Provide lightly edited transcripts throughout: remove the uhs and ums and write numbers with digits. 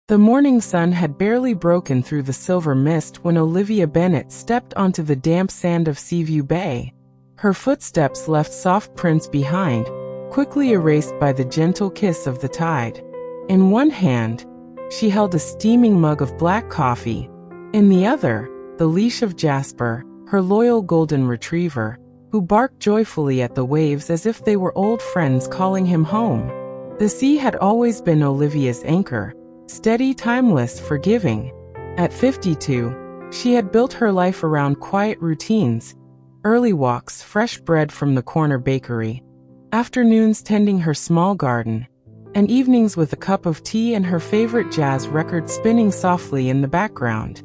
The morning sun had barely broken through the silver mist when Olivia Bennet stepped onto the damp sand of Seaview Bay. Her footsteps left soft prints behind, quickly erased by the gentle kiss of the tide. In one hand, she held a steaming mug of black coffee. In the other, the leash of Jasper, her loyal golden retriever, who barked joyfully at the waves as if they were old friends calling him home. The sea had always been Olivia's anchor, steady, timeless, forgiving. At 52, she had built her life around quiet routines, early walks, fresh bread from the corner bakery, afternoons tending her small garden, and evenings with a cup of tea and her favorite jazz record spinning softly in the background.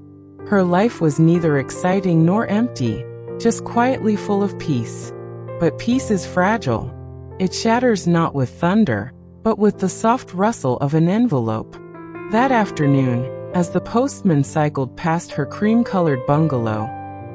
Her life was neither exciting nor empty, just quietly full of peace. But peace is fragile. It shatters not with thunder, but with the soft rustle of an envelope. That afternoon, as the postman cycled past her cream-colored bungalow,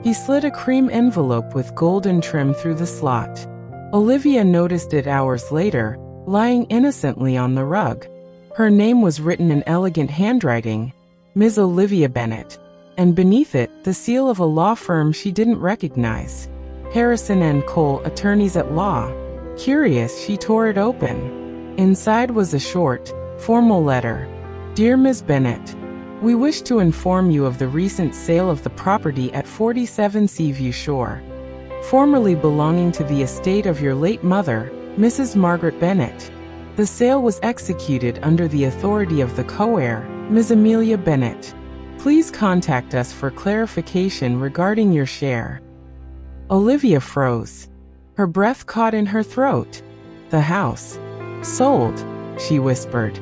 he slid a cream envelope with golden trim through the slot. Olivia noticed it hours later, lying innocently on the rug. Her name was written in elegant handwriting, Ms. Olivia Bennet, and beneath it, the seal of a law firm she didn't recognize. Harrison & Cole, attorneys at law. Curious, she tore it open. Inside was a short, formal letter. Dear Ms. Bennet, we wish to inform you of the recent sale of the property at 47 Seaview Shore, formerly belonging to the estate of your late mother, Mrs. Margaret Bennet. The sale was executed under the authority of the co-heir, Ms. Amelia Bennet. Please contact us for clarification regarding your share. Olivia froze. Her breath caught in her throat. The house. Sold, she whispered.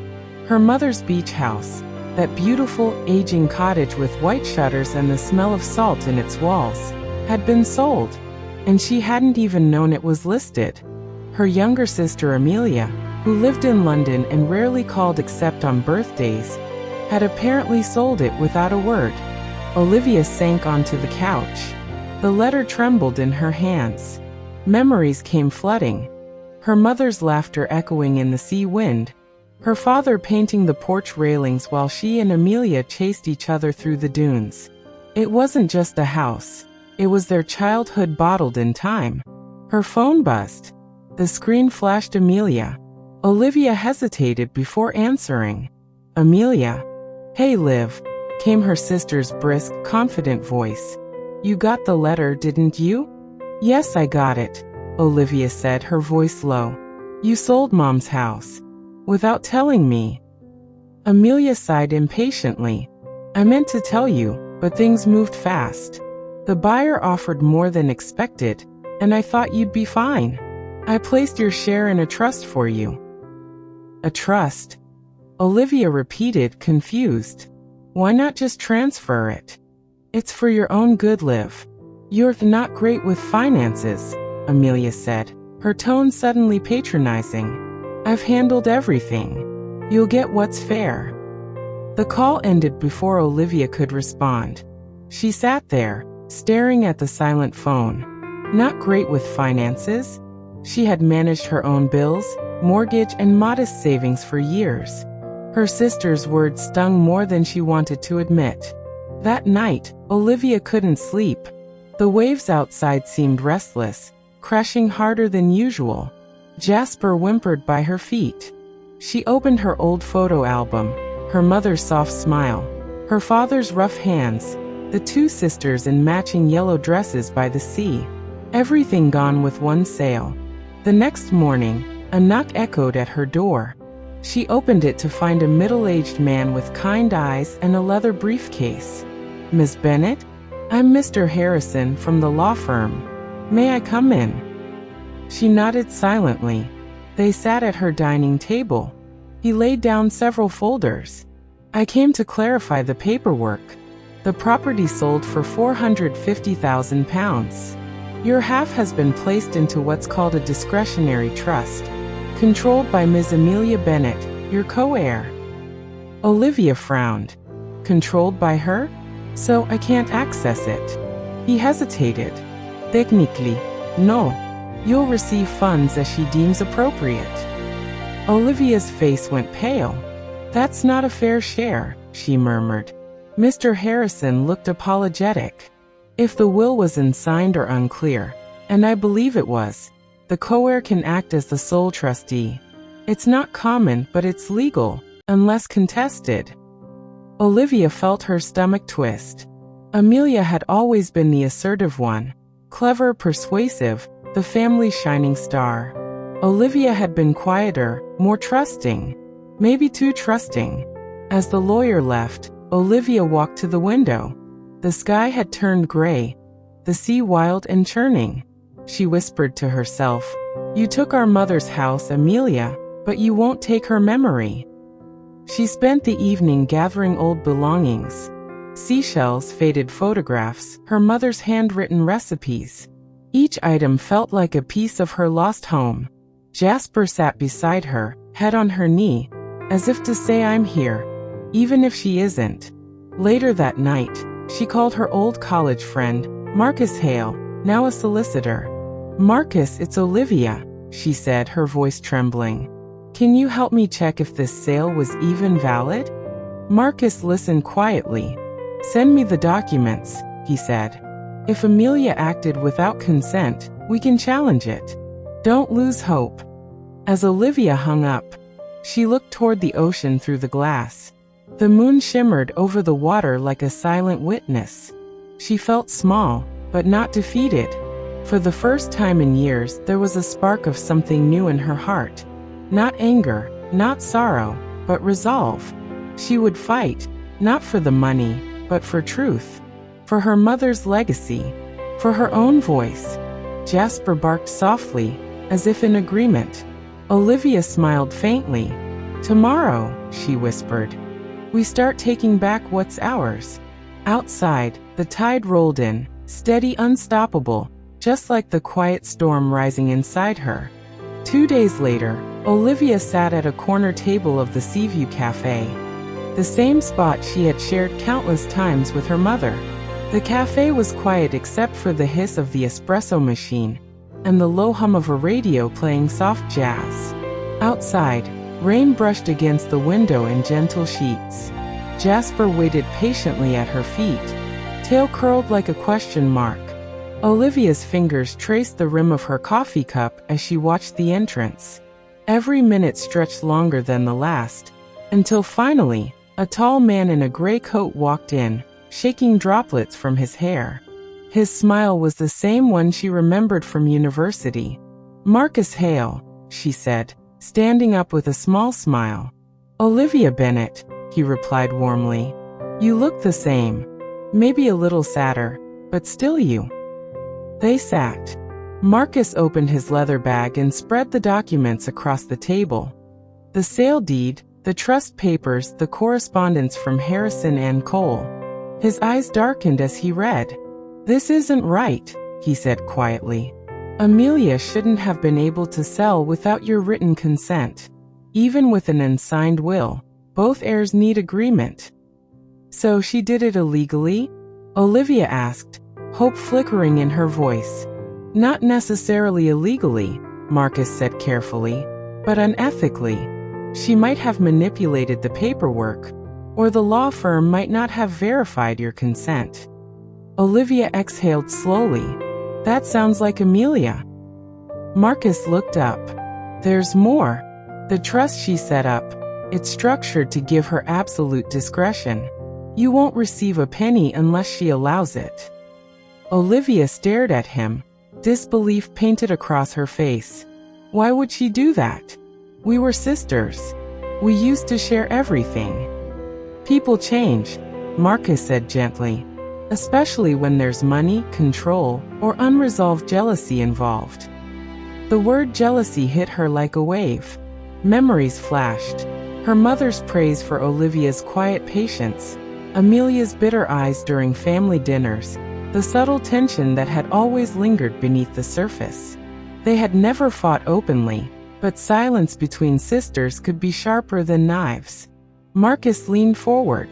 Her mother's beach house, that beautiful, aging cottage with white shutters and the smell of salt in its walls, had been sold, and she hadn't even known it was listed. Her younger sister Amelia, who lived in London and rarely called except on birthdays, had apparently sold it without a word. Olivia sank onto the couch. The letter trembled in her hands. Memories came flooding. Her mother's laughter echoing in the sea wind. Her father painting the porch railings while she and Amelia chased each other through the dunes. It wasn't just a house. It was their childhood bottled in time. Her phone buzzed. The screen flashed Amelia. Olivia hesitated before answering. Amelia. Hey, Liv, came her sister's brisk, confident voice. You got the letter, didn't you? Yes, I got it, Olivia said, her voice low. You sold Mom's house. Without telling me. Amelia sighed impatiently. I meant to tell you, but things moved fast. The buyer offered more than expected, and I thought you'd be fine. I placed your share in a trust for you. A trust? Olivia repeated, confused. Why not just transfer it? It's for your own good, Liv. You're not great with finances, Amelia said, her tone suddenly patronizing. I've handled everything. You'll get what's fair. The call ended before Olivia could respond. She sat there, staring at the silent phone. Not great with finances? She had managed her own bills, mortgage, and modest savings for years. Her sister's words stung more than she wanted to admit. That night, Olivia couldn't sleep. The waves outside seemed restless, crashing harder than usual. Jasper whimpered by her feet. She opened her old photo album, her mother's soft smile, her father's rough hands, the two sisters in matching yellow dresses by the sea. Everything gone with one sale. The next morning, a knock echoed at her door. She opened it to find a middle-aged man with kind eyes and a leather briefcase. Miss Bennet? I'm Mr. Harrison from the law firm. May I come in? She nodded silently. They sat at her dining table. He laid down several folders. I came to clarify the paperwork. The property sold for £450,000. Your half has been placed into what's called a discretionary trust, controlled by Ms. Amelia Bennet, your co-heir. Olivia frowned. Controlled by her? So I can't access it. He hesitated. Technically, no. You'll receive funds as she deems appropriate. Olivia's face went pale. "That's not a fair share," she murmured. Mr. Harrison looked apologetic. "If the will was unsigned or unclear, and I believe it was, the co-heir can act as the sole trustee. It's not common, but it's legal, unless contested." Olivia felt her stomach twist. Amelia had always been the assertive one, clever, persuasive, the family's shining star. Olivia had been quieter, more trusting, maybe too trusting. As the lawyer left, Olivia walked to the window. The sky had turned gray, the sea wild and churning. She whispered to herself, "You took our mother's house, Amelia, but you won't take her memory." She spent the evening gathering old belongings. Seashells, faded photographs, her mother's handwritten recipes. Each item felt like a piece of her lost home. Jasper sat beside her, head on her knee, as if to say, "I'm here, even if she isn't." Later that night, she called her old college friend, Marcus Hale, now a solicitor. "Marcus, it's Olivia," she said, her voice trembling. "Can you help me check if this sale was even valid?" Marcus listened quietly. "Send me the documents," he said. "If Amelia acted without consent, we can challenge it. Don't lose hope." As Olivia hung up, she looked toward the ocean through the glass. The moon shimmered over the water like a silent witness. She felt small, but not defeated. For the first time in years, there was a spark of something new in her heart. Not anger, not sorrow, but resolve. She would fight, not for the money, but for truth. For her mother's legacy. For her own voice. Jasper barked softly, as if in agreement. Olivia smiled faintly. "Tomorrow," she whispered, "we start taking back what's ours." Outside, the tide rolled in, steady, unstoppable, just like the quiet storm rising inside her. 2 days later, Olivia sat at a corner table of the Seaview Cafe. The same spot she had shared countless times with her mother. The cafe was quiet except for the hiss of the espresso machine and the low hum of a radio playing soft jazz. Outside, rain brushed against the window in gentle sheets. Jasper waited patiently at her feet, tail curled like a question mark. Olivia's fingers traced the rim of her coffee cup as she watched the entrance. Every minute stretched longer than the last, until finally, a tall man in a gray coat walked in, shaking droplets from his hair. His smile was the same one she remembered from university. "Marcus Hale," she said, standing up with a small smile. "Olivia Bennet," he replied warmly. "You look the same. Maybe a little sadder, but still you." They sat. Marcus opened his leather bag and spread the documents across the table. The sale deed, the trust papers, the correspondence from Harrison and Cole. His eyes darkened as he read. "This isn't right," he said quietly. "Amelia shouldn't have been able to sell without your written consent. Even with an unsigned will, both heirs need agreement." "So she did it illegally?" Olivia asked, hope flickering in her voice. "Not necessarily illegally," Marcus said carefully, "but unethically. She might have manipulated the paperwork, or the law firm might not have verified your consent." Olivia exhaled slowly. "That sounds like Amelia." Marcus looked up. "There's more. The trust she set up, it's structured to give her absolute discretion. You won't receive a penny unless she allows it." Olivia stared at him, disbelief painted across her face. "Why would she do that? We were sisters. We used to share everything." "People change," Marcus said gently, "especially when there's money, control, or unresolved jealousy involved." The word jealousy hit her like a wave. Memories flashed. Her mother's praise for Olivia's quiet patience, Amelia's bitter eyes during family dinners, the subtle tension that had always lingered beneath the surface. They had never fought openly, but silence between sisters could be sharper than knives. Marcus leaned forward.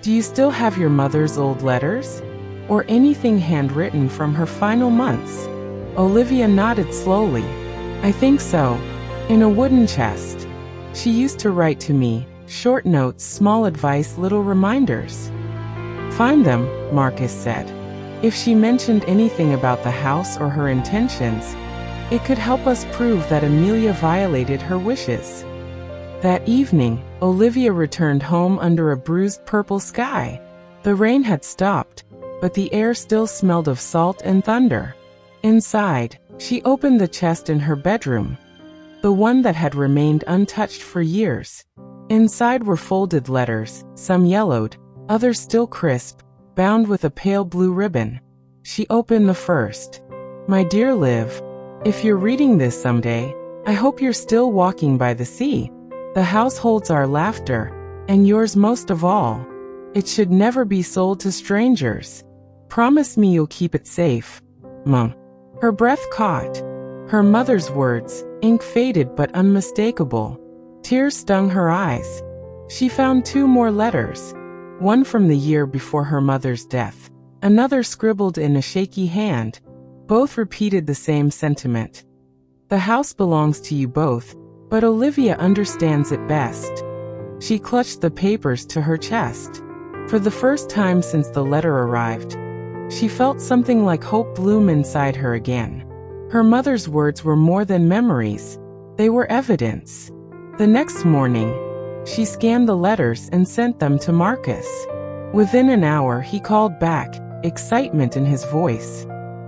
"Do you still have your mother's old letters? Or anything handwritten from her final months?" Olivia nodded slowly. "I think so. In a wooden chest. She used to write to me, Short notes, small advice, little reminders. Find them, Marcus said. If she mentioned anything about the house or her intentions, it could help us prove that Amelia violated her wishes. That evening, Olivia returned home under a bruised purple sky. The rain had stopped, but the air still smelled of salt and thunder. Inside, she opened the chest in her bedroom, the one that had remained untouched for years. Inside were folded letters, some yellowed, others still crisp, bound with a pale blue ribbon. She opened the first. My dear Liv, if you're reading this someday, I hope you're still walking by the sea. The house holds our laughter, and yours most of all. It should never be sold to strangers. Promise me you'll keep it safe, Mom. Her breath caught. Her mother's words, ink faded but unmistakable. Tears stung her eyes. She found 2 more letters, one from the year before her mother's death, another scribbled in a shaky hand. Both repeated the same sentiment. The house belongs to you both, but Olivia understands it best. She clutched the papers to her chest. For the first time since the letter arrived, she felt something like hope bloom inside her again. Her mother's words were more than memories. They were evidence. The next morning, she scanned the letters and sent them to Marcus. Within an hour, he called back, excitement in his voice.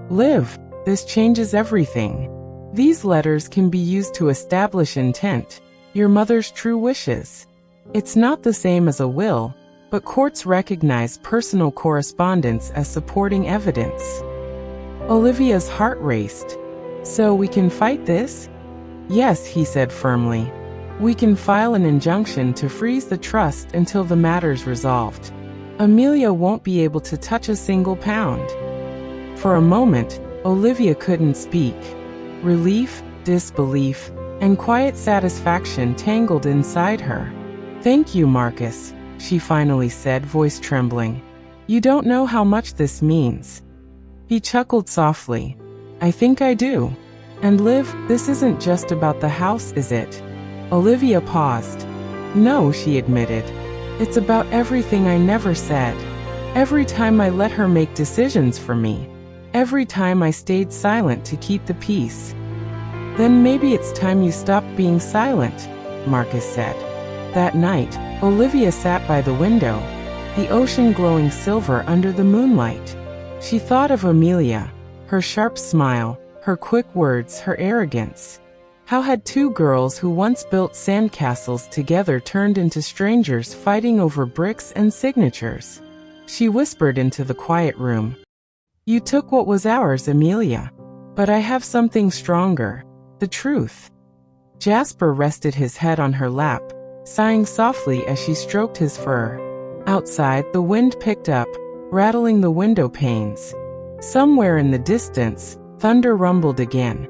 Liv, this changes everything. These letters can be used to establish intent, your mother's true wishes. It's not the same as a will, but courts recognize personal correspondence as supporting evidence. Olivia's heart raced. So we can fight this? Yes, he said firmly. We can file an injunction to freeze the trust until the matter's resolved. Amelia won't be able to touch a single pound. For a moment, Olivia couldn't speak. Relief, disbelief, and quiet satisfaction tangled inside her. Thank you, Marcus, she finally said, voice trembling. You don't know how much this means. He chuckled softly. I think I do. And Liv, this isn't just about the house, is it? Olivia paused. No, she admitted. It's about everything I never said. Every time I let her make decisions for me. Every time I stayed silent to keep the peace. Then maybe it's time you stopped being silent, Marcus said. That night, Olivia sat by the window, the ocean glowing silver under the moonlight. She thought of Amelia, her sharp smile, her quick words, her arrogance. How had 2 girls who once built sandcastles together turned into strangers fighting over bricks and signatures? She whispered into the quiet room. You took what was ours, Amelia. But I have something stronger. The truth. Jasper rested his head on her lap, sighing softly as she stroked his fur. Outside, the wind picked up, rattling the window panes. Somewhere in the distance, thunder rumbled again,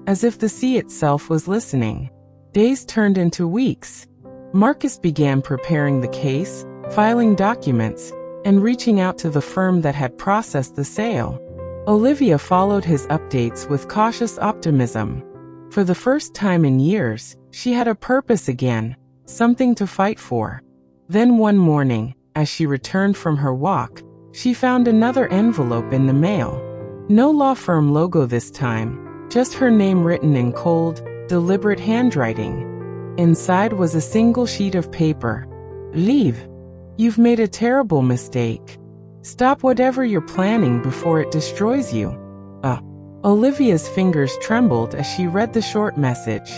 as if the sea itself was listening. Days turned into weeks. Marcus began preparing the case, filing documents, and reaching out to the firm that had processed the sale. Olivia followed his updates with cautious optimism. For the first time in years, she had a purpose again, something to fight for. Then one morning, as she returned from her walk, she found another envelope in the mail. No law firm logo this time, just her name written in cold, deliberate handwriting. Inside was a single sheet of paper. Leave. You've made a terrible mistake. Stop whatever you're planning before it destroys you. Olivia's fingers trembled as she read the short message.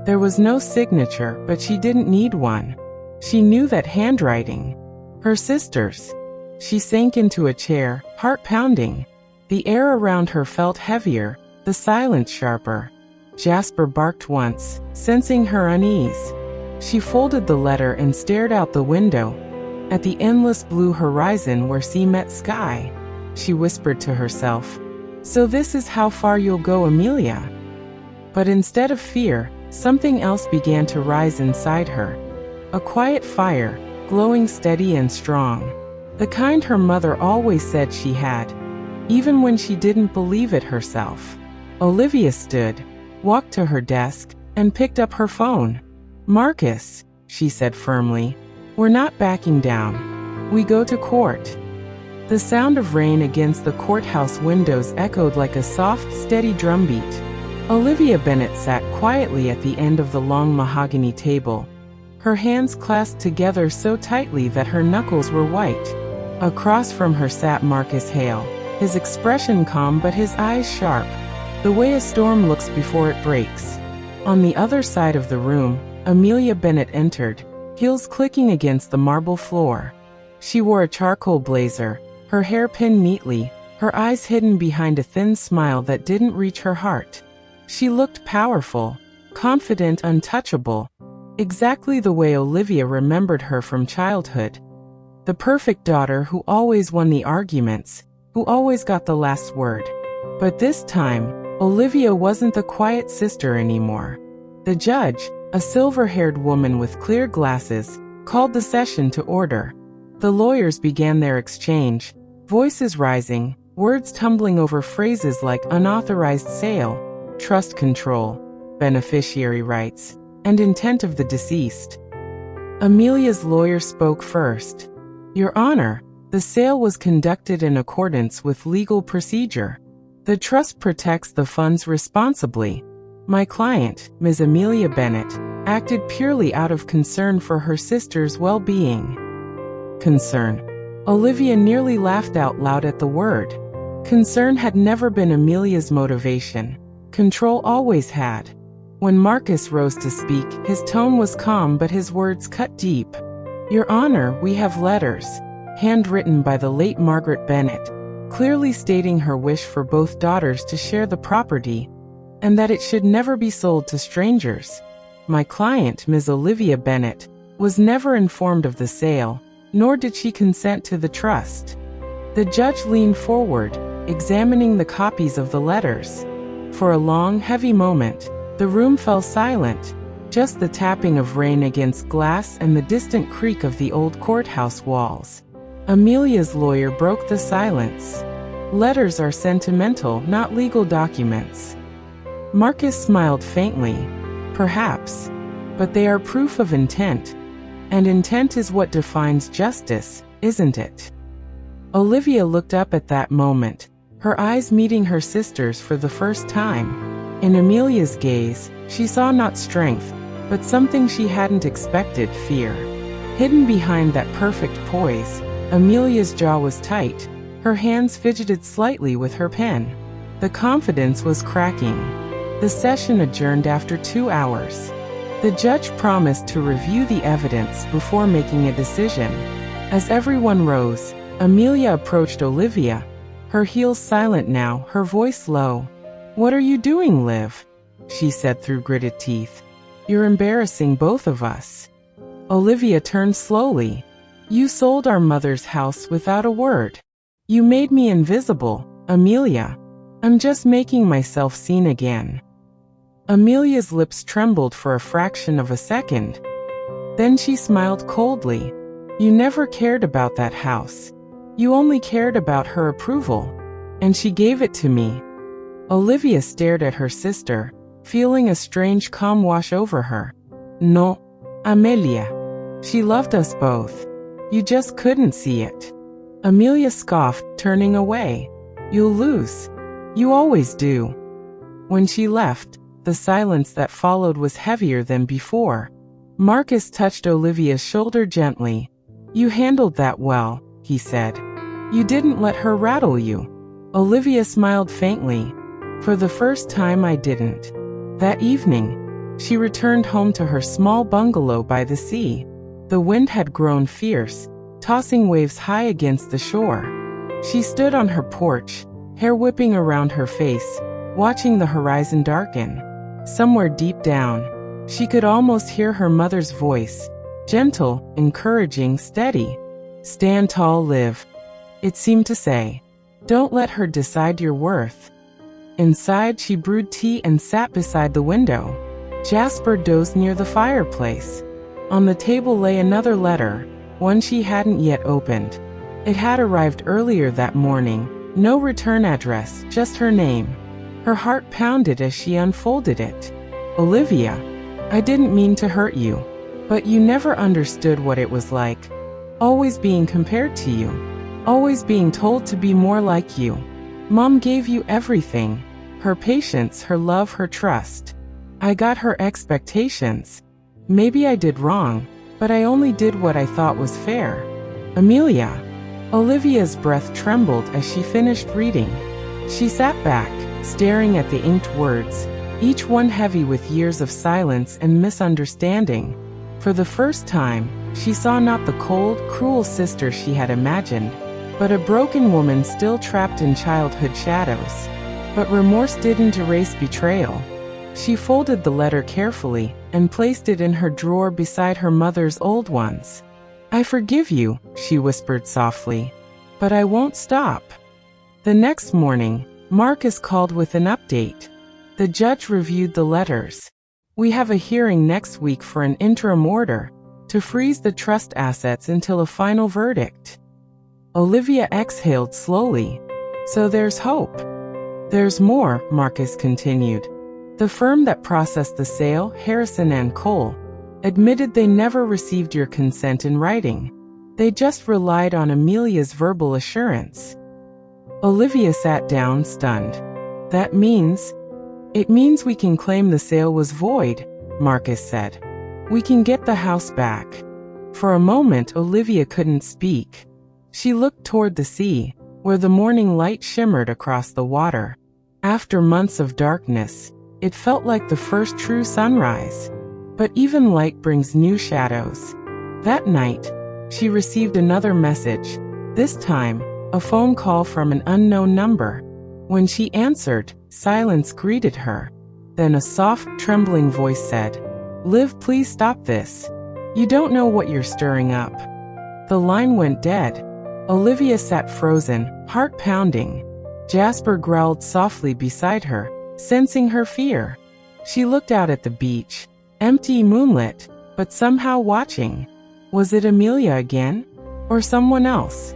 There was no signature, but she didn't need one. She knew that handwriting. Her sister's. She sank into a chair, heart pounding. The air around her felt heavier, the silence sharper. Jasper barked once, sensing her unease. She folded the letter and stared out the window. At the endless blue horizon where sea met sky, she whispered to herself, "So this is how far you'll go, Amelia." But instead of fear, something else began to rise inside her. A quiet fire, glowing steady and strong. The kind her mother always said she had, even when she didn't believe it herself. Olivia stood, walked to her desk, and picked up her phone. "Marcus," she said firmly. "We're not backing down. We go to court." The sound of rain against the courthouse windows echoed like a soft, steady drumbeat. Olivia Bennet sat quietly at the end of the long mahogany table, her hands clasped together so tightly that her knuckles were white. Across from her sat Marcus Hale, his expression calm but his eyes sharp, the way a storm looks before it breaks. On the other side of the room, Amelia Bennet entered, heels clicking against the marble floor. She wore a charcoal blazer, her hair pinned neatly, her eyes hidden behind a thin smile that didn't reach her heart. She looked powerful, confident, untouchable, exactly the way Olivia remembered her from childhood. The perfect daughter who always won the arguments, who always got the last word. But this time, Olivia wasn't the quiet sister anymore. The judge, a silver-haired woman with clear glasses, called the session to order. The lawyers began their exchange, voices rising, words tumbling over phrases like unauthorized sale, trust control, beneficiary rights, and intent of the deceased. Amelia's lawyer spoke first. "Your Honor, the sale was conducted in accordance with legal procedure. The trust protects the funds responsibly. My client, Ms. Amelia Bennet, acted purely out of concern for her sister's well-being." Concern. Olivia nearly laughed out loud at the word. Concern had never been Amelia's motivation. Control always had. When Marcus rose to speak, his tone was calm but his words cut deep. "Your Honor, we have letters, handwritten by the late Margaret Bennet, clearly stating her wish for both daughters to share the property, and that it should never be sold to strangers. My client, Ms. Olivia Bennet, was never informed of the sale, nor did she consent to the trust." The judge leaned forward, examining the copies of the letters. For a long, heavy moment, the room fell silent, just the tapping of rain against glass and the distant creak of the old courthouse walls. Amelia's lawyer broke the silence. "Letters are sentimental, not legal documents." Marcus smiled faintly. "Perhaps. But they are proof of intent. And intent is what defines justice, isn't it?" Olivia looked up at that moment, her eyes meeting her sister's for the first time. In Amelia's gaze, she saw not strength, but something she hadn't expected, fear. Hidden behind that perfect poise, Amelia's jaw was tight, her hands fidgeted slightly with her pen. The confidence was cracking. The session adjourned after 2 hours. The judge promised to review the evidence before making a decision. As everyone rose, Amelia approached Olivia, her heels silent now, her voice low. "What are you doing, Liv?" she said through gritted teeth. "You're embarrassing both of us." Olivia turned slowly. "You sold our mother's house without a word. You made me invisible, Amelia. I'm just making myself seen again." Amelia's lips trembled for a fraction of a second. Then she smiled coldly. "You never cared about that house. You only cared about her approval. And she gave it to me." Olivia stared at her sister, feeling a strange calm wash over her. "No, Amelia. She loved us both. You just couldn't see it." Amelia scoffed, turning away. "You'll lose. You always do." When she left, the silence that followed was heavier than before. Marcus touched Olivia's shoulder gently. "You handled that well," he said. "You didn't let her rattle you." Olivia smiled faintly. "For the first time I didn't." That evening, she returned home to her small bungalow by the sea. The wind had grown fierce, tossing waves high against the shore. She stood on her porch, hair whipping around her face, watching the horizon darken. Somewhere deep down, she could almost hear her mother's voice, gentle, encouraging, steady. "Stand tall, Liv," it seemed to say. "Don't let her decide your worth." Inside, she brewed tea and sat beside the window. Jasper dozed near the fireplace. On the table lay another letter, one she hadn't yet opened. It had arrived earlier that morning, no return address, just her name. Her heart pounded as she unfolded it. "Olivia, I didn't mean to hurt you." But you never understood what it was like. Always being compared to you. Always being told to be more like you. Mom gave you everything. Her patience, her love, her trust. I got her expectations. Maybe I did wrong, but I only did what I thought was fair. Amelia. Olivia's breath trembled as she finished reading. She sat back, staring at the inked words, each one heavy with years of silence and misunderstanding. For the first time, she saw not the cold, cruel sister she had imagined, but a broken woman still trapped in childhood shadows. But remorse didn't erase betrayal. She folded the letter carefully and placed it in her drawer beside her mother's old ones. I forgive you, she whispered softly, but I won't stop. The next morning, Marcus called with an update. The judge reviewed the letters. We have a hearing next week for an interim order to freeze the trust assets until a final verdict. Olivia exhaled slowly. So there's hope. There's more, Marcus continued. The firm that processed the sale, Harrison and Cole, admitted they never received your consent in writing. They just relied on Amelia's verbal assurance. Olivia sat down, stunned. That means? It means we can claim the sale was void, Marcus said. We can get the house back. For a moment, Olivia couldn't speak. She looked toward the sea, where the morning light shimmered across the water. After months of darkness, it felt like the first true sunrise. But even light brings new shadows. That night, she received another message, this time, a phone call from an unknown number. When she answered, silence greeted her. Then a soft, trembling voice said, Liv, please stop this. You don't know what you're stirring up. The line went dead. Olivia sat frozen, heart pounding. Jasper growled softly beside her, sensing her fear. She looked out at the beach, empty, moonlit, but somehow watching. Was it Amelia again? Or someone else?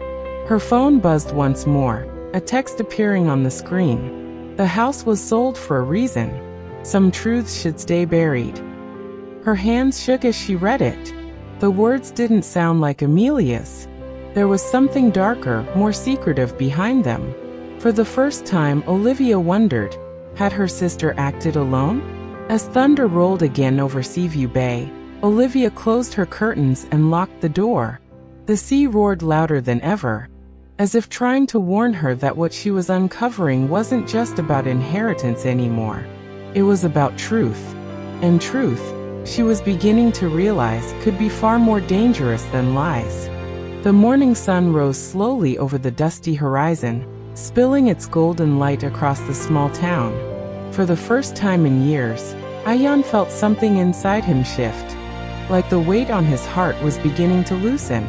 Her phone buzzed once more, a text appearing on the screen. The house was sold for a reason. Some truths should stay buried. Her hands shook as she read it. The words didn't sound like Amelia's. There was something darker, more secretive behind them. For the first time, Olivia wondered, had her sister acted alone? As thunder rolled again over Seaview Bay, Olivia closed her curtains and locked the door. The sea roared louder than ever, as if trying to warn her that what she was uncovering wasn't just about inheritance anymore. It was about truth. And truth, she was beginning to realize, could be far more dangerous than lies. The morning sun rose slowly over the dusty horizon, spilling its golden light across the small town. For the first time in years, Ayan felt something inside him shift, like the weight on his heart was beginning to loosen.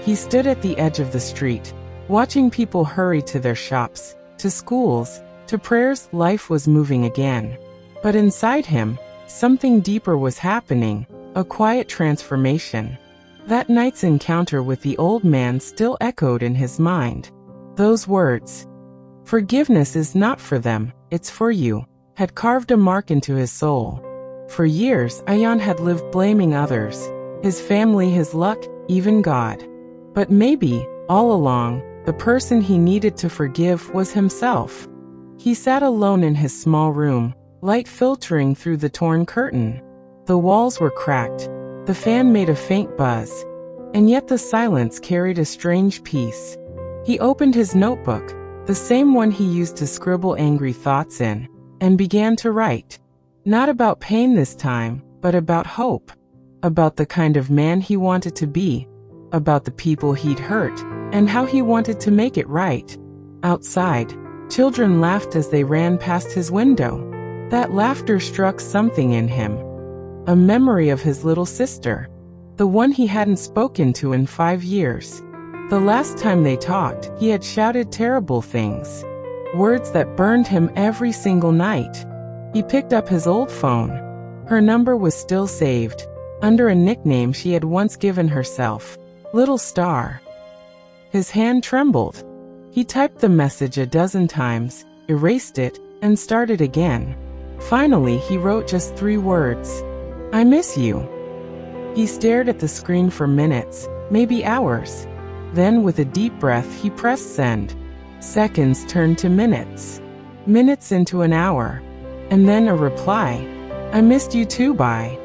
He stood at the edge of the street, watching people hurry to their shops, to schools, to prayers. Life was moving again. But inside him, something deeper was happening, a quiet transformation. That night's encounter with the old man still echoed in his mind. Those words, "Forgiveness is not for them, it's for you," had carved a mark into his soul. For years, Ayan had lived blaming others, his family, his luck, even God. But maybe, all along, the person he needed to forgive was himself. He sat alone in his small room, light filtering through the torn curtain. The walls were cracked. The fan made a faint buzz, and yet the silence carried a strange peace. He opened his notebook, the same one he used to scribble angry thoughts in, and began to write. Not about pain this time, but about hope. About the kind of man he wanted to be. About the people he'd hurt, and how he wanted to make it right. Outside, children laughed as they ran past his window. That laughter struck something in him. A memory of his little sister. The one he hadn't spoken to in 5 years. The last time they talked, he had shouted terrible things. Words that burned him every single night. He picked up his old phone. Her number was still saved, under a nickname she had once given herself, Little Star. His hand trembled. He typed the message a dozen times, erased it, and started again. Finally, he wrote just 3 words. I miss you. He stared at the screen for minutes, maybe hours. Then, with a deep breath, he pressed send. Seconds turned to minutes. Minutes into an hour. And then a reply. "I missed you too, bye."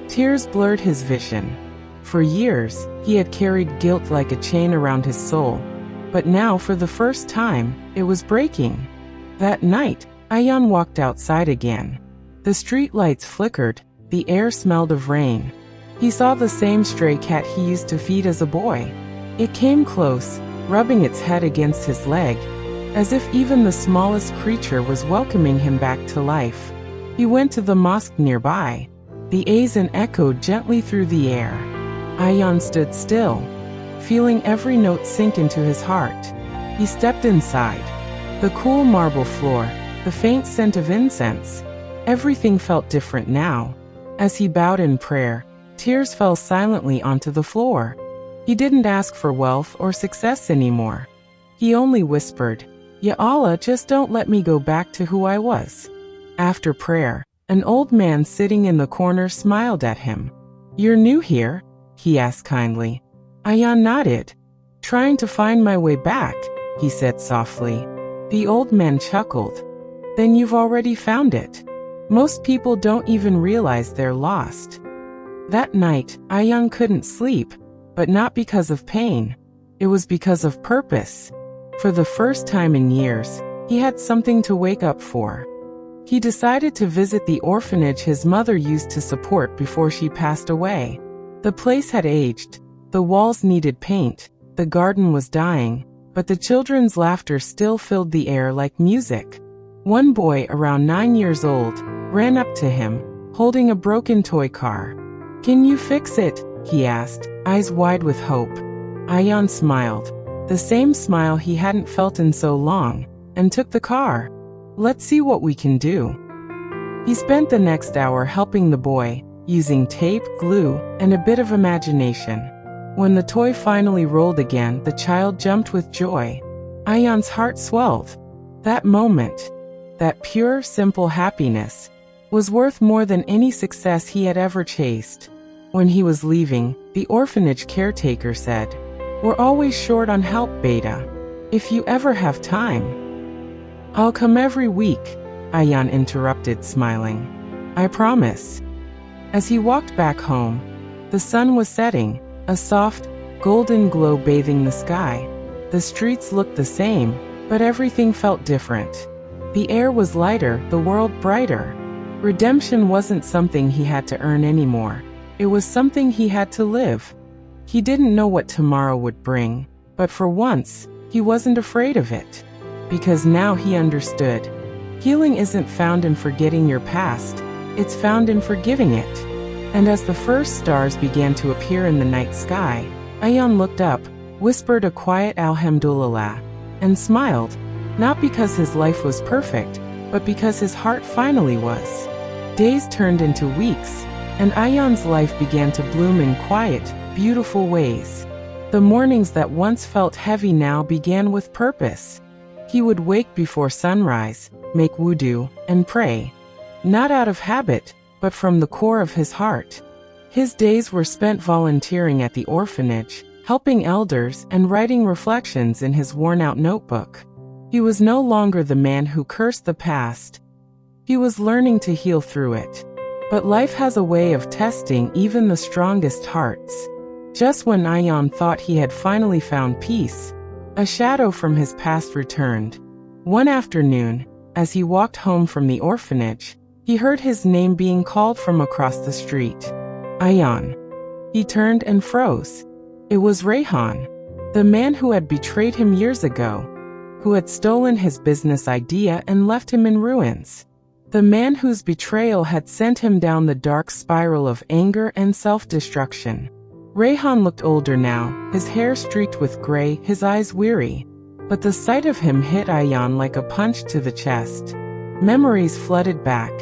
Tears blurred his vision. For years, he had carried guilt like a chain around his soul. But now, for the first time, it was breaking. That night, Ayan walked outside again. The street lights flickered, the air smelled of rain. He saw the same stray cat he used to feed as a boy. It came close, rubbing its head against his leg, as if even the smallest creature was welcoming him back to life. He went to the mosque nearby. The azan echoed gently through the air. Ayan stood still, feeling every note sink into his heart. He stepped inside. The cool marble floor, the faint scent of incense. Everything felt different now. As he bowed in prayer, tears fell silently onto the floor. He didn't ask for wealth or success anymore. He only whispered, "Ya Allah, just don't let me go back to who I was." After prayer, an old man sitting in the corner smiled at him. "You're new here?" he asked kindly. Ayan nodded. "Trying to find my way back," he said softly. The old man chuckled. "Then you've already found it. Most people don't even realize they're lost." That night, Ayan couldn't sleep, but not because of pain. It was because of purpose. For the first time in years, he had something to wake up for. He decided to visit the orphanage his mother used to support before she passed away. The place had aged, the walls needed paint, the garden was dying, but the children's laughter still filled the air like music. One boy, around 9 years old, ran up to him, holding a broken toy car. "Can you fix it?" he asked, eyes wide with hope. Ayan smiled, the same smile he hadn't felt in so long, and took the car. "Let's see what we can do." He spent the next hour helping the boy, using tape, glue, and a bit of imagination. When the toy finally rolled again, the child jumped with joy. Ayan's heart swelled. That moment, that pure, simple happiness, was worth more than any success he had ever chased. When he was leaving, the orphanage caretaker said, "We're always short on help, Beta. If you ever have time." "I'll come every week," Ayan interrupted, smiling. "I promise." As he walked back home, the sun was setting, a soft, golden glow bathing the sky. The streets looked the same, but everything felt different. The air was lighter, the world brighter. Redemption wasn't something he had to earn anymore. It was something he had to live. He didn't know what tomorrow would bring, but for once, he wasn't afraid of it. Because now he understood. Healing isn't found in forgetting your past, it's found in forgiving it. And as the first stars began to appear in the night sky, Ayan looked up, whispered a quiet Alhamdulillah, and smiled, not because his life was perfect, but because his heart finally was. Days turned into weeks, and Ayan's life began to bloom in quiet, beautiful ways. The mornings that once felt heavy now began with purpose. He would wake before sunrise, make wudu, and pray. Not out of habit, but from the core of his heart. His days were spent volunteering at the orphanage, helping elders, and writing reflections in his worn-out notebook. He was no longer the man who cursed the past. He was learning to heal through it. But life has a way of testing even the strongest hearts. Just when Ayan thought he had finally found peace, a shadow from his past returned. One afternoon, as he walked home from the orphanage, he heard his name being called from across the street. Ayan. He turned and froze. It was Rayhan, the man who had betrayed him years ago, who had stolen his business idea and left him in ruins. The man whose betrayal had sent him down the dark spiral of anger and self-destruction. Rayhan looked older now, his hair streaked with gray, his eyes weary. But the sight of him hit Ayan like a punch to the chest. Memories flooded back.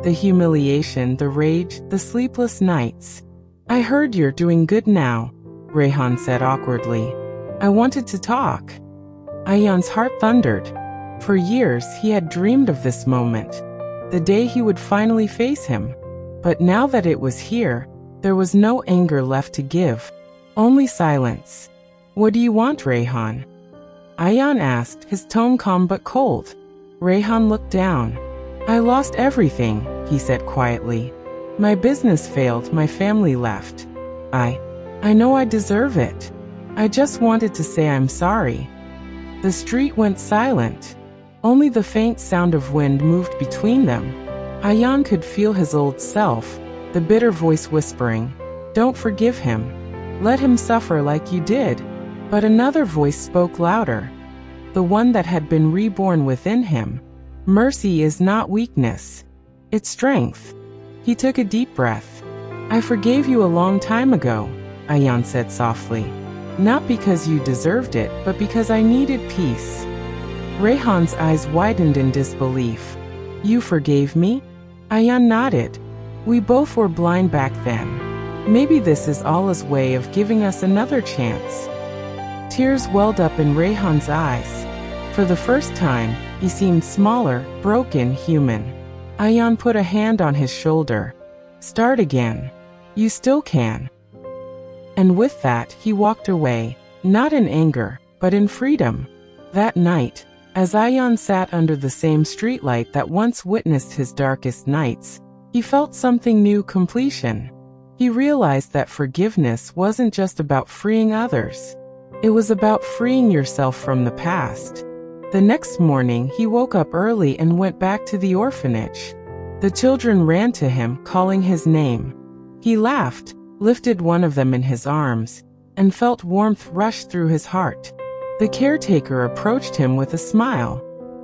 The humiliation, the rage, the sleepless nights. "I heard you're doing good now," Rayhan said awkwardly. "I wanted to talk." Ayan's heart thundered. For years, he had dreamed of this moment. The day he would finally face him. But now that it was here, There was no anger left to give, only silence. "What do you want, Rayhan?" Ayan asked, his tone calm but cold. Rayhan looked down. "I lost everything," he said quietly. "My business failed, my family left. I know I deserve it. I just wanted to say I'm sorry." The street went silent. Only the faint sound of wind moved between them. Ayan could feel his old self, the bitter voice whispering, "Don't forgive him. Let him suffer like you did." But another voice spoke louder, the one that had been reborn within him. "Mercy is not weakness. It's strength." He took a deep breath. "I forgave you a long time ago," Ayan said softly. "Not because you deserved it, but because I needed peace." Rayhan's eyes widened in disbelief. "You forgave me?" Ayan nodded. "We both were blind back then. Maybe this is Allah's way of giving us another chance." Tears welled up in Rayhan's eyes. For the first time, he seemed smaller, broken, human. Ayan put a hand on his shoulder. "Start again. You still can." And with that, he walked away, not in anger, but in freedom. That night, as Ayan sat under the same streetlight that once witnessed his darkest nights, he felt something new: completion. He realized that forgiveness wasn't just about freeing others. It was about freeing yourself from the past. The next morning, he woke up early and went back to the orphanage. The children ran to him, calling his name. He laughed, lifted one of them in his arms, and felt warmth rush through his heart. The caretaker approached him with a smile.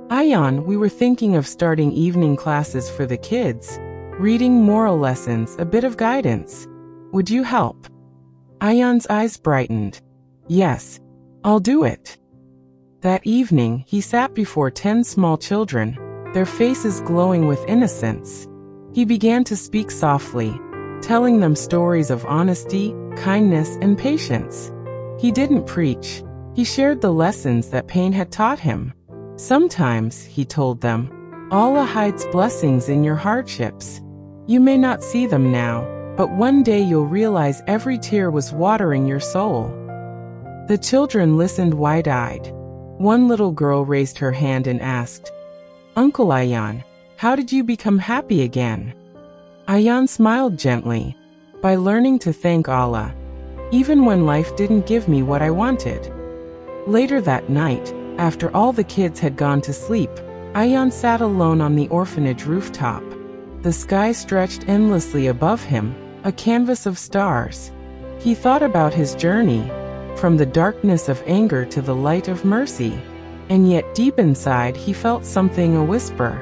"Ayan, we were thinking of starting evening classes for the kids. Reading, moral lessons, a bit of guidance. Would you help?" Ayan's eyes brightened. "Yes, I'll do it." That evening, he sat before 10 small children, their faces glowing with innocence. He began to speak softly, telling them stories of honesty, kindness, and patience. He didn't preach. He shared the lessons that pain had taught him. "Sometimes," he told them, "Allah hides blessings in your hardships. You may not see them now, but one day you'll realize every tear was watering your soul." The children listened wide-eyed. One little girl raised her hand and asked, "Uncle Ayan, how did you become happy again?" Ayan smiled gently. "By learning to thank Allah, even when life didn't give me what I wanted." Later that night, after all the kids had gone to sleep, Ayan sat alone on the orphanage rooftop. The sky stretched endlessly above him, a canvas of stars. He thought about his journey, from the darkness of anger to the light of mercy. And yet deep inside he felt something, a whisper,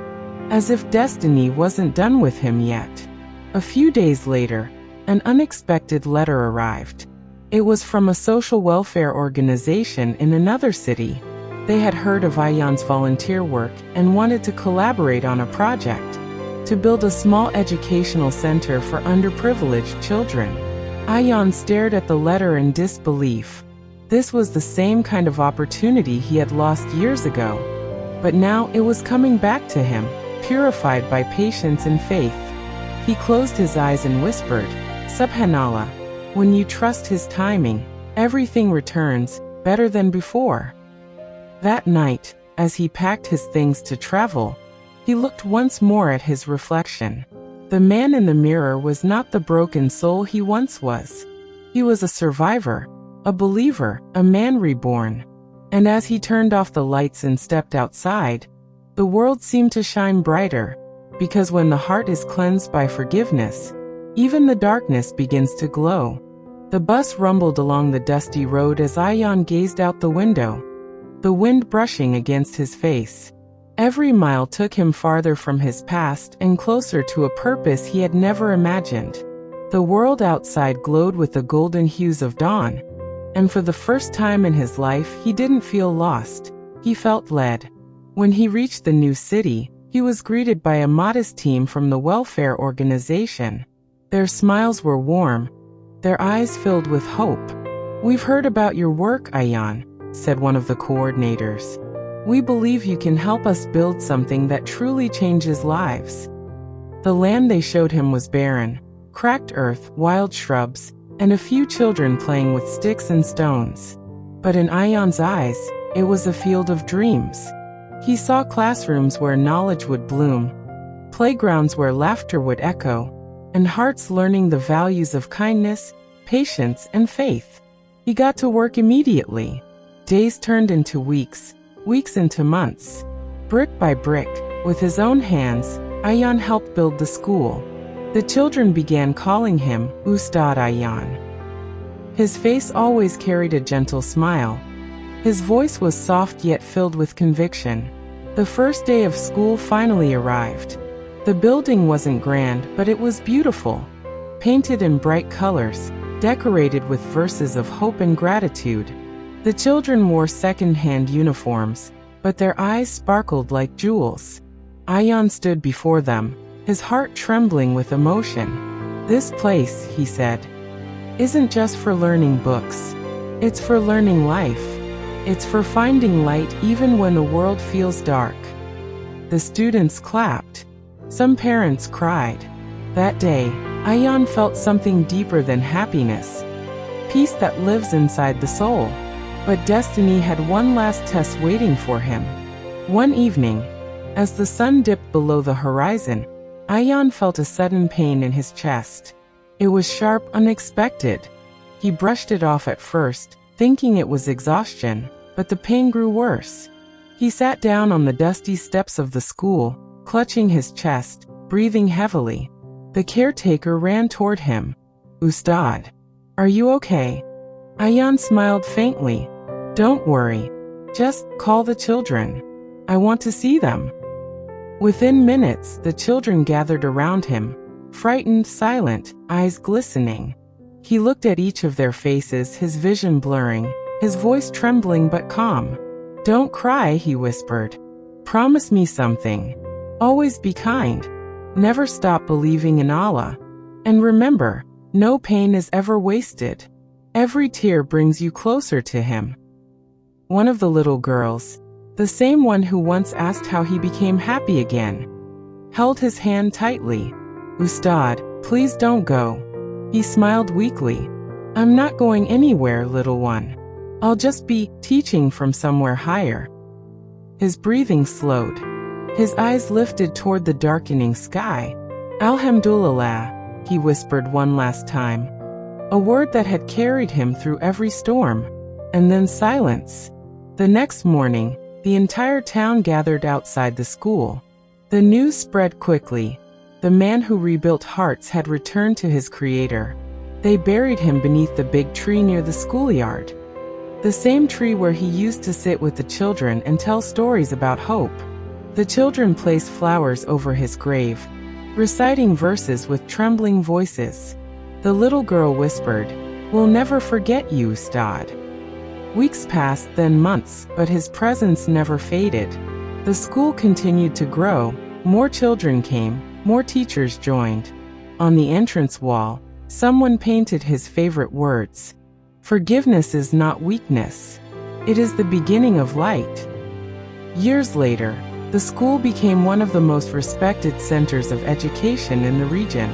as if destiny wasn't done with him yet. A few days later, an unexpected letter arrived. It was from a social welfare organization in another city. They had heard of Ayan's volunteer work and wanted to collaborate on a project to build a small educational center for underprivileged children. Ayan stared at the letter in disbelief. This was the same kind of opportunity he had lost years ago. But now it was coming back to him, purified by patience and faith. He closed his eyes and whispered, "Subhanallah, when you trust his timing, everything returns, better than before." That night, as he packed his things to travel, he looked once more at his reflection. The man in the mirror was not the broken soul he once was. He was a survivor, a believer, a man reborn. And as he turned off the lights and stepped outside, the world seemed to shine brighter, because when the heart is cleansed by forgiveness, even the darkness begins to glow. The bus rumbled along the dusty road as Ayan gazed out the window, the wind brushing against his face. Every mile took him farther from his past and closer to a purpose he had never imagined. The world outside glowed with the golden hues of dawn, and for the first time in his life he didn't feel lost, he felt led. When he reached the new city, he was greeted by a modest team from the welfare organization. Their smiles were warm, their eyes filled with hope. "We've heard about your work, Ayan," said one of the coordinators. "We believe you can help us build something that truly changes lives." The land they showed him was barren, cracked earth, wild shrubs, and a few children playing with sticks and stones. But in Ayan's eyes, it was a field of dreams. He saw classrooms where knowledge would bloom, playgrounds where laughter would echo, and hearts learning the values of kindness, patience, and faith. He got to work immediately. Days turned into weeks, weeks into months. Brick by brick, with his own hands, Ayan helped build the school. The children began calling him Ustad Ayan. His face always carried a gentle smile. His voice was soft yet filled with conviction. The first day of school finally arrived. The building wasn't grand, but it was beautiful. Painted in bright colors, decorated with verses of hope and gratitude. The children wore second-hand uniforms, but their eyes sparkled like jewels. Ayan stood before them, his heart trembling with emotion. "This place," he said, "isn't just for learning books. It's for learning life. It's for finding light even when the world feels dark." The students clapped. Some parents cried. That day, Ayan felt something deeper than happiness. Peace that lives inside the soul. But destiny had one last test waiting for him. One evening, as the sun dipped below the horizon, Ayan felt a sudden pain in his chest. It was sharp, unexpected. He brushed it off at first, thinking it was exhaustion, but the pain grew worse. He sat down on the dusty steps of the school, clutching his chest, breathing heavily. The caretaker ran toward him. "Ustad, are you okay?" Ayan smiled faintly. "Don't worry. Just call the children. I want to see them." Within minutes, the children gathered around him, frightened, silent, eyes glistening. He looked at each of their faces, his vision blurring, his voice trembling but calm. "Don't cry," he whispered. "Promise me something. Always be kind. Never stop believing in Allah. And remember, no pain is ever wasted. Every tear brings you closer to Him." One of the little girls, the same one who once asked how he became happy again, held his hand tightly. "Ustad, please don't go." He smiled weakly. "I'm not going anywhere, little one. I'll just be teaching from somewhere higher." His breathing slowed. His eyes lifted toward the darkening sky. "Alhamdulillah," he whispered one last time, a word that had carried him through every storm. And then silence. The next morning, the entire town gathered outside the school. The news spread quickly. The man who rebuilt hearts had returned to his creator. They buried him beneath the big tree near the schoolyard. The same tree where he used to sit with the children and tell stories about hope. The children placed flowers over his grave, reciting verses with trembling voices. The little girl whispered, "We'll never forget you, Ustad." Weeks passed, then months, but his presence never faded. The school continued to grow. More children came, more teachers joined. On the entrance wall, someone painted his favorite words. "Forgiveness is not weakness. It is the beginning of light." Years later, the school became one of the most respected centers of education in the region.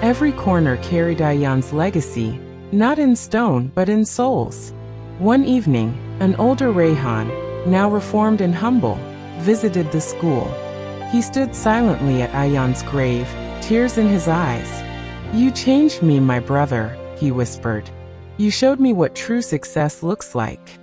Every corner carried Ayan's legacy, not in stone but in souls. One evening, an older Rayhan, now reformed and humble, visited the school. He stood silently at Ayan's grave, tears in his eyes. "You changed me, my brother," he whispered. "You showed me what true success looks like."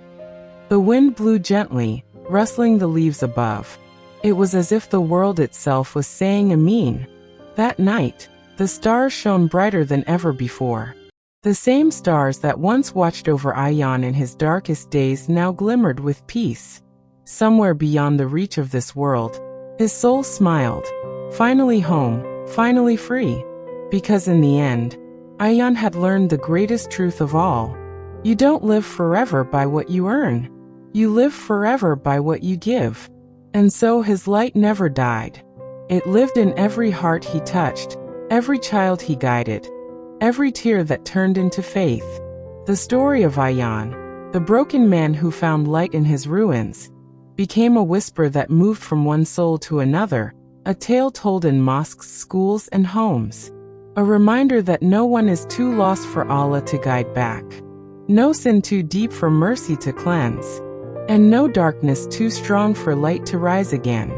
The wind blew gently, rustling the leaves above. It was as if the world itself was saying Amin. That night, the stars shone brighter than ever before. The same stars that once watched over Ayan in his darkest days now glimmered with peace. Somewhere beyond the reach of this world, his soul smiled. Finally home, finally free. Because in the end, Ayan had learned the greatest truth of all. You don't live forever by what you earn. You live forever by what you give. And so his light never died. It lived in every heart he touched, every child he guided, every tear that turned into faith. The story of Ayan, the broken man who found light in his ruins, became a whisper that moved from one soul to another, a tale told in mosques, schools, and homes. A reminder that no one is too lost for Allah to guide back, no sin too deep for mercy to cleanse, and no darkness too strong for light to rise again.